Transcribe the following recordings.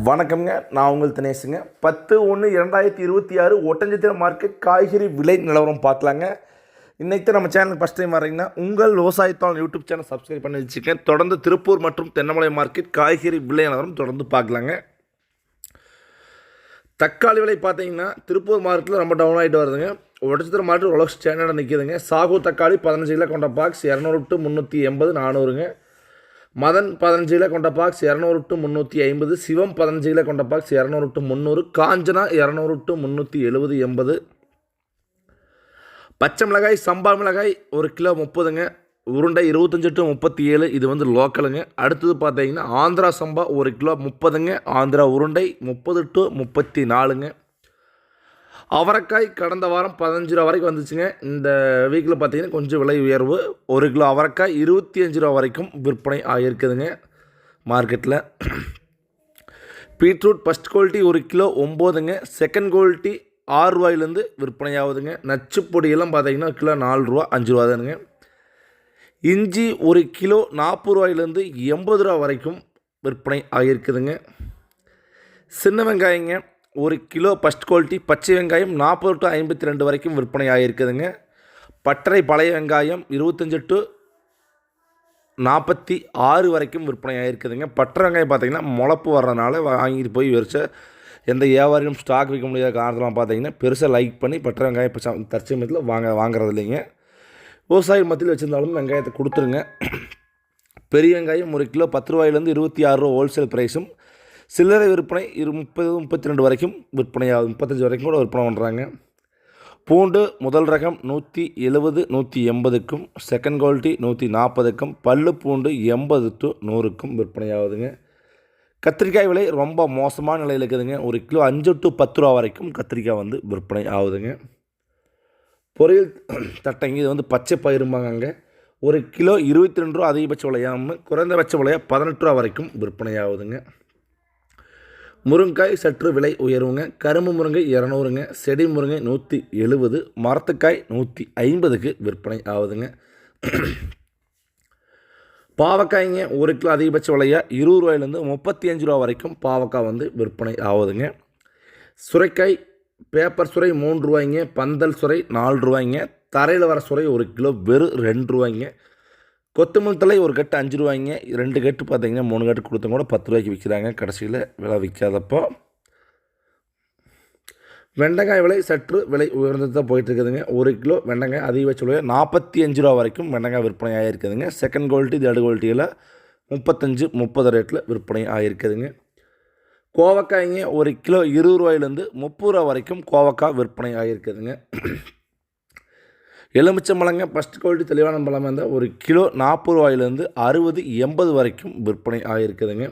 வணக்கம்ங்க. நான் உங்கள் தினேஷுங்க. 10/1/2026 ஒட்டஞ்சத்திரம் மார்க்கெட் காய்கறி விலை நிலவரம் பார்க்கலாங்க. இன்றைக்கி நம்ம சேனலுக்கு ஃபஸ்ட் டைம் வரீங்கன்னா உங்கள் விவசாயத்தாள் யூடியூப் சேனல் சப்ஸ்கிரைப் பண்ணி வச்சுக்கேன். தொடர்ந்து திருப்பூர் மற்றும் தென்னமலை மார்க்கெட் காய்கறி விலை நிலவரம் தொடர்ந்து பார்க்கலாங்க. தக்காளி விலை பார்த்தீங்கன்னா திருப்பூர் மார்க்கெட்டில் ரொம்ப டவுன் ஆகிட்டு வருதுங்க. ஒட்டஞ்சத்திரம் மார்க்கெட் ஓரளவு ஸ்டாண்டர்டாக நிற்கிதுங்க. சாகு தக்காளி 15 கிலோ கொண்ட பாக்ஸ் 200 to 380 400ங்க. மதன் 15 கிலோ கொண்ட பாக்ஸ் 200 to 350, சிவம் 15 கிலோ கொண்ட பாக்ஸ் 200 to 300, காஞ்சனா 200 to 370 80. பச்சை மிளகாய் சம்பா மிளகாய் 1 கிலோ 30ங்க. உருண்டை 25 to 37, இது வந்து லோக்கலுங்க. அடுத்தது பார்த்தீங்கன்னா ஆந்திரா சம்பா 1 கிலோ 30ங்க. ஆந்திரா உருண்டை 30 to 34ங்க. அவரைக்காய் கடந்த வாரம் 15 ரூபா வரைக்கும் வந்துச்சுங்க. இந்த வீக்கில் பார்த்தீங்கன்னா கொஞ்சம் விலை உயர்வு. 1 கிலோ அவரைக்காய் 25 ரூபா வரைக்கும் விற்பனை ஆகியிருக்குதுங்க மார்க்கெட்டில். பீட்ரூட் ஃபஸ்ட் குவாலிட்டி 1 கிலோ 9ங்க. செகண்ட் குவாலிட்டி 6 ரூபாயிலேருந்து விற்பனை ஆகுதுங்க. நச்சு பொடியெல்லாம் பார்த்தீங்கன்னா கிலோ 4 ரூபா 5 ரூபா தானுங்க. இஞ்சி 1 கிலோ 40 ரூபாயிலேருந்து 80 ரூபா வரைக்கும் விற்பனை ஆகியிருக்குதுங்க. சின்ன வெங்காயங்க 1 கிலோ ஃபஸ்ட் குவாலிட்டி பச்சை வெங்காயம் 40 to 52 வரைக்கும் விற்பனை ஆகியிருக்குதுங்க. பட்டறை பழைய வெங்காயம் 25 to 46 வரைக்கும் விற்பனை ஆகியிருக்குதுங்க. பட்டறை வெங்காயம் பார்த்திங்கன்னா முளப்பு வர்றதுனால வாங்கிட்டு போய் வரிசை எந்த வியாபாரியும் ஸ்டாக் விற்க முடியாத காரணத்தெலாம் பார்த்தீங்கன்னா பெருசாக லைக் பண்ணி பட்டறை வெங்காயம் இப்போ தற்சமயத்தில் வாங்குறது இல்லைங்க. விவசாய மத்தியில் வச்சுருந்தாலும் வெங்காயத்தை கொடுத்துருங்க. பெரிய வெங்காயம் 1 கிலோ 10 ரூபாயிலேருந்து 26 ரூபா ஹோல்சேல் ப்ரைஸும், சில்லறை விற்பனை 30-32 வரைக்கும் விற்பனை ஆகுது. 35 வரைக்கும் கூட விற்பனை பண்ணுறாங்க. பூண்டு முதல் ரகம் 170-180க்கும், செகண்ட் குவாலிட்டி 140க்கும், பல்லு பூண்டு 80 to 100க்கும் விற்பனை ஆகுதுங்க. கத்திரிக்காய் விலை ரொம்ப மோசமான நிலையில் இருக்குதுங்க. 1 கிலோ 5 to 10 ரூபா வரைக்கும் கத்திரிக்காய் வந்து விற்பனை ஆகுதுங்க. பொரியல் தட்டைங்க இது வந்து பச்சை பயிரும்பாங்க. அங்கே 1 கிலோ 22 ரூபா அதிகபட்ச விலையாமல் குறைந்தபட்ச விலையாக 18 ரூபா வரைக்கும் விற்பனை ஆகுதுங்க. முருங்காய் சற்று விலை உயர்வுங்க. கரும்பு முருங்கை 200ங்க. செடி முருங்கை 170, மரத்துக்காய் 150க்கு விற்பனை ஆகுதுங்க. பாவக்காய்ங்க 1 கிலோ அதிகபட்ச விலையாக 20 ரூபாயிலேருந்து 35 ரூபா வரைக்கும் பாவக்காய் வந்து விற்பனை ஆகுதுங்க. சுரைக்காய் பேப்பர் சுரை 3 ரூபாய்ங்க. பந்தல் சுரை 4 ரூபாய்ங்க. தரையில் வர சுரை 1 கிலோ வெறும் 2 ரூபாய்ங்க. கொத்தமல்லி தழை 1 கட்டு 5 ரூபாய்ங்க. 2 கட்டு பார்த்தீங்கன்னா 3 கட்டு கொடுத்தவங்க கூட 10 ரூபாய்க்கு விற்கிறாங்க. கடைசியில் விலை விற்காதப்போ வெண்டைக்காய் விலை சற்று விலை உயர்ந்து தான் போயிட்டுருக்குதுங்க. 1 கிலோ வெண்டைக்காய் அதிகபட்ச விலையாக 45 ரூபா வரைக்கும் வெண்டைக்காய் விற்பனை ஆகிருக்குதுங்க. செகண்ட் குவாலிட்டி தேர்ட் குவாலிட்டியில் 35-30 ரேட்டில் விற்பனை ஆகிருக்குதுங்க. கோவக்காய்ங்க 1 கிலோ 20 ரூபாயிலேருந்து 30 ரூபா வரைக்கும் கோவக்காய் விற்பனை ஆகிருக்குதுங்க. எலுமிச்சம்பழங்க ஃபஸ்ட் குவாலிட்டி தெளிவான பழமாக இருந்தால் 1 கிலோ 40 ரூபாயிலேருந்து 60-80 வரைக்கும் விற்பனை ஆகிருக்குதுங்க.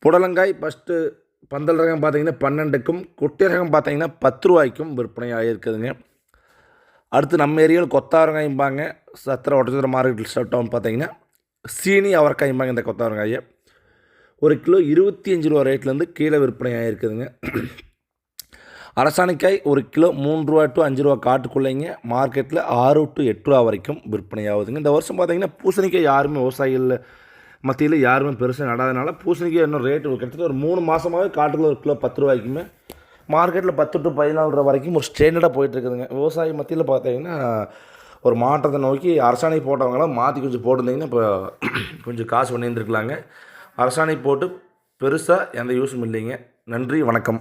புடலங்காய் ஃபஸ்ட்டு பந்தல் ரகம் பார்த்திங்கன்னா 12க்கும், குட்டை ரகம் பார்த்திங்கன்னா 10 ரூபாய்க்கும் விற்பனை ஆகிருக்குதுங்க. அடுத்து நம்ம ஏரியாவில் கொத்தாவரங்காய்ம்பாங்க. சத்திர ஒட்டச்சத்திர மார்க்கெட்டில் ஸ்டார்ட் பார்த்திங்கன்னா சீனி அவரைக்காய்ம்பாங்க. இந்த கொத்தாவரங்காயை 1 கிலோ 25 ரூபா ரேட்லேருந்து கீழே விற்பனை ஆகிருக்குதுங்க. அரசாணிக்காய் 1 கிலோ 3 ரூபா to 5 ரூபா காட்டுக்குள்ளைங்க. மார்க்கெட்டில் 6 to 8 ரூபா வரைக்கும் விற்பனை ஆகுதுங்க. இந்த வருஷம் பார்த்திங்கன்னா பூசணிக்காய் யாருமே விவசாயிகள் மத்தியில் யாருமே பெருசாக நடாதனால பூசணிக்காய் இன்னும் ரேட்டு கிட்டத்தட்ட ஒரு 3 மாதமாகவே காட்டுக்குள்ள 1 கிலோ 10 ரூபாய்க்குமே, மார்க்கெட்டில் 10 to 14 ரூபா வரைக்கும் ஒரு ஸ்டாண்டர்டாக போயிட்டுருக்குதுங்க. விவசாய மத்தியில் பார்த்திங்கன்னா ஒரு மாற்றத்தை நோக்கி அரசாணை போட்டவங்களாம் மாற்றி கொஞ்சம் போட்டிருந்தீங்கன்னா இப்போ கொஞ்சம் காசு பண்ணியிருந்துருக்கலாங்க. அரசாணை போட்டு பெருசாக எந்த யூஸும் இல்லைங்க. நன்றி, வணக்கம்.